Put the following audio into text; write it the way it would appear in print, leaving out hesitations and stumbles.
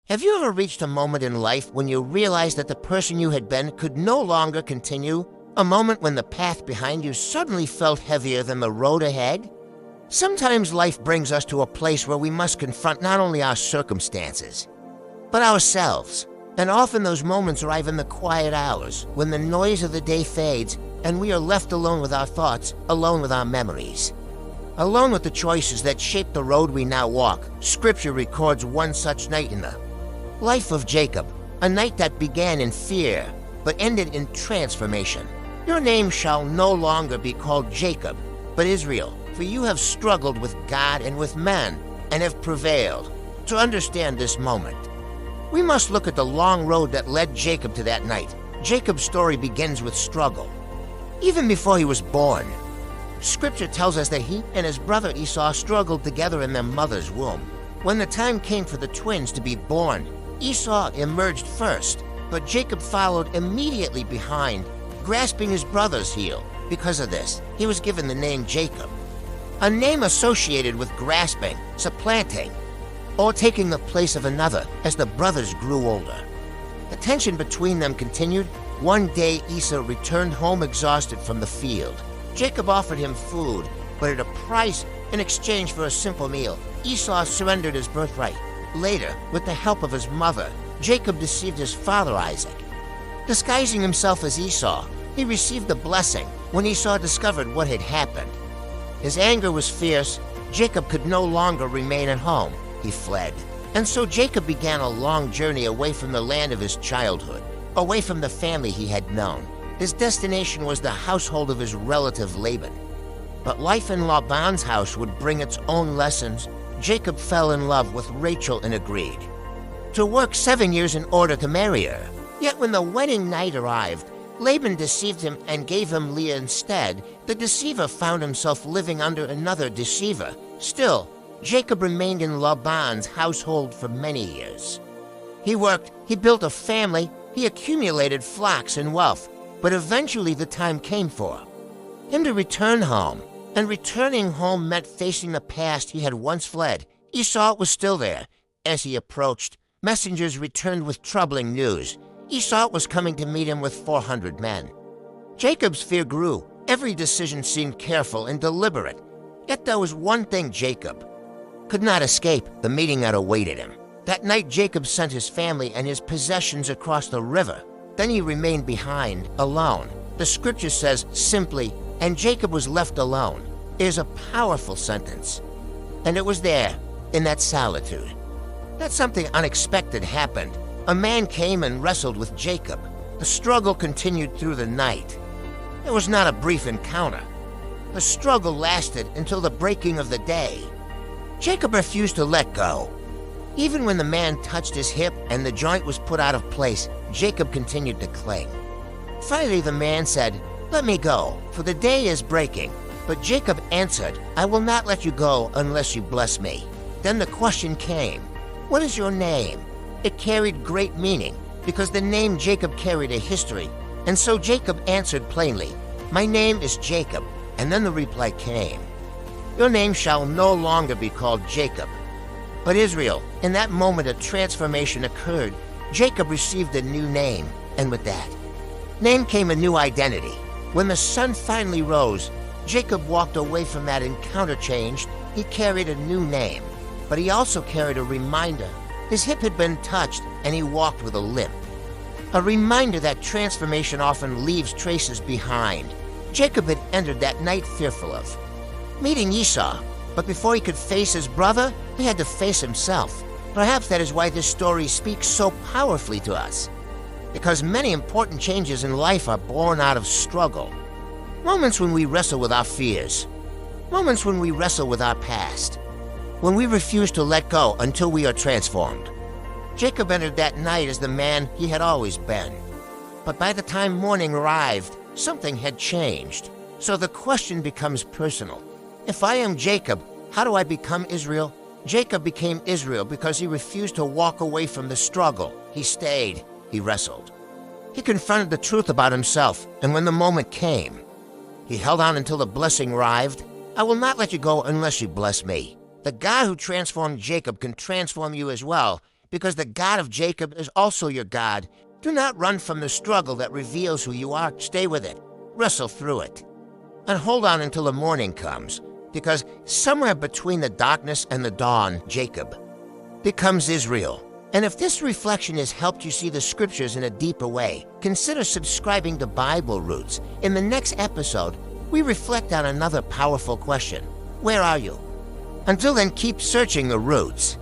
Have you ever reached a moment in life when you realized that the person you had been could no longer continue? A moment when the path behind you suddenly felt heavier than the road ahead? Sometimes life brings us to a place where we must confront not only our circumstances, but ourselves. And often those moments arrive in the quiet hours, when the noise of the day fades and we are left alone with our thoughts, alone with our memories, alone with the choices that shape the road we now walk. Scripture records one such night in the life of Jacob, a night that began in fear, but ended in transformation. Your name shall no longer be called Jacob, but Israel, for you have struggled with God and with men, and have prevailed. To understand this moment, we must look at the long road that led Jacob to that night. Jacob's story begins with struggle. Even before he was born, Scripture tells us that he and his brother Esau struggled together in their mother's womb. When the time came for the twins to be born, Esau emerged first, but Jacob followed immediately behind, grasping his brother's heel. Because of this, he was given the name Jacob, a name associated with grasping, supplanting, or taking the place of another as the brothers grew older. The tension between them continued. One day Esau returned home exhausted from the field. Jacob offered him food, but at a price. In exchange for a simple meal, Esau surrendered his birthright. Later, with the help of his mother, Jacob deceived his father Isaac. Disguising himself as Esau, he received the blessing when Esau discovered what had happened. His anger was fierce. Jacob could no longer remain at home. He fled. And so Jacob began a long journey away from the land of his childhood, away from the family he had known. His destination was the household of his relative Laban. But life in Laban's house would bring its own lessons. Jacob fell in love with Rachel and agreed to work 7 years in order to marry her. Yet when the wedding night arrived, Laban deceived him and gave him Leah instead. The deceiver found himself living under another deceiver. Still, Jacob remained in Laban's household for many years. He worked, he built a family, he accumulated flocks and wealth, but eventually the time came for him to return home. And returning home meant facing the past he had once fled. Esau was still there. As he approached, messengers returned with troubling news. Esau was coming to meet him with 400 men. Jacob's fear grew. Every decision seemed careful and deliberate. Yet there was one thing Jacob could not escape: the meeting that awaited him. That night Jacob sent his family and his possessions across the river. Then he remained behind, alone. The scripture says simply, "And Jacob was left alone." It is a powerful sentence. And it was there, in that solitude, that something unexpected happened. A man came and wrestled with Jacob. The struggle continued through the night. It was not a brief encounter. The struggle lasted until the breaking of the day. Jacob refused to let go. Even when the man touched his hip and the joint was put out of place, Jacob continued to cling. Finally, the man said, "Let me go, for the day is breaking." But Jacob answered, "I will not let you go unless you bless me." Then the question came, "What is your name?" It carried great meaning, because the name Jacob carried a history. And so Jacob answered plainly, "My name is Jacob." And then the reply came, "Your name shall no longer be called Jacob, but Israel." In that moment, a transformation occurred. Jacob received a new name, and with that name came a new identity. When the sun finally rose, Jacob walked away from that encounter changed. He carried a new name, but he also carried a reminder. His hip had been touched, and he walked with a limp. A reminder that transformation often leaves traces behind. Jacob had entered that night fearful of meeting Esau, but before he could face his brother, he had to face himself. Perhaps that is why this story speaks so powerfully to us, because many important changes in life are born out of struggle. Moments when we wrestle with our fears, moments when we wrestle with our past, when we refuse to let go until we are transformed. Jacob entered that night as the man he had always been. But by the time morning arrived, something had changed. So the question becomes personal. If I am Jacob, how do I become Israel? Jacob became Israel because he refused to walk away from the struggle. He stayed. He wrestled. He confronted the truth about himself, and when the moment came, he held on until the blessing arrived. "I will not let you go unless you bless me." The God who transformed Jacob can transform you as well, because the God of Jacob is also your God. Do not run from the struggle that reveals who you are. Stay with it. Wrestle through it. And hold on until the morning comes, because somewhere between the darkness and the dawn, Jacob becomes Israel. And if this reflection has helped you see the scriptures in a deeper way, consider subscribing to Bible Roots. In the next episode, we reflect on another powerful question. Where are you? Until then, keep searching the roots.